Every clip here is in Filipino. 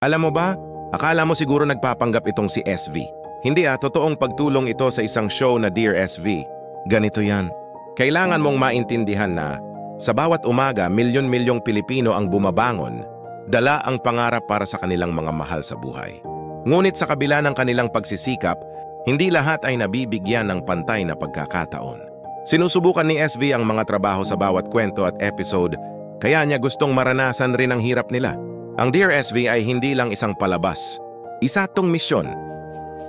Alam mo ba, akala mo siguro nagpapanggap itong si SV. Hindi totoong pagtulong ito sa isang show na Dear SV. Ganito yan. Kailangan mong maintindihan na sa bawat umaga, milyon-milyong Pilipino ang bumabangon, dala ang pangarap para sa kanilang mga mahal sa buhay. Ngunit sa kabila ng kanilang pagsisikap, hindi lahat ay nabibigyan ng pantay na pagkakataon. Sinusubukan ni SV ang mga trabaho sa bawat kwento at episode, kaya niya gustong maranasan rin ang hirap nila. Ang Dear SV ay hindi lang isang palabas. Isa itong misyon.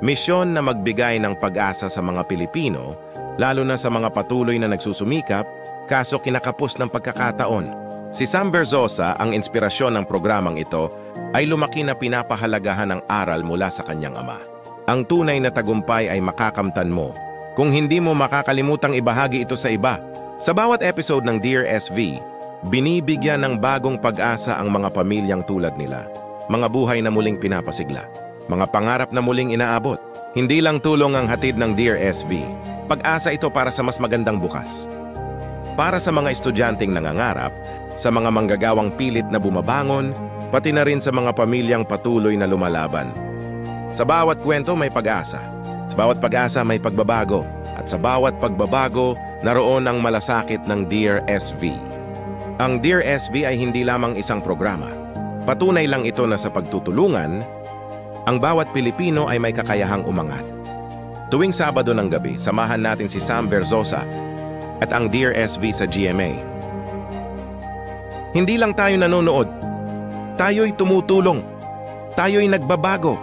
Misyon na magbigay ng pag-asa sa mga Pilipino, lalo na sa mga patuloy na nagsusumikap, kaso kinakapos ng pagkakataon. Si Sam Verzosa, ang inspirasyon ng programang ito, ay lumaki na pinapahalagahan ng aral mula sa kanyang ama. Ang tunay na tagumpay ay makakamtan mo kung hindi mo makakalimutang ibahagi ito sa iba. Sa bawat episode ng Dear SV, binibigyan ng bagong pag-asa ang mga pamilyang tulad nila. Mga buhay na muling pinapasigla. Mga pangarap na muling inaabot. Hindi lang tulong ang hatid ng Dear SV. Pag-asa ito para sa mas magandang bukas. Para sa mga estudyanteng nangangarap, sa mga manggagawang pilit na bumabangon, pati na rin sa mga pamilyang patuloy na lumalaban. Sa bawat kwento may pag-asa. Sa bawat pag-asa may pagbabago. At sa bawat pagbabago, naroon ang malasakit ng Dear SV. Ang Dear SV ay hindi lamang isang programa. Patunay lang ito na sa pagtutulungan, ang bawat Pilipino ay may kakayahang umangat. Tuwing Sabado ng gabi, samahan natin si Sam Verzosa at ang Dear SV sa GMA. Hindi lang tayo nanonood, tayo'y tumutulong, tayo'y nagbabago.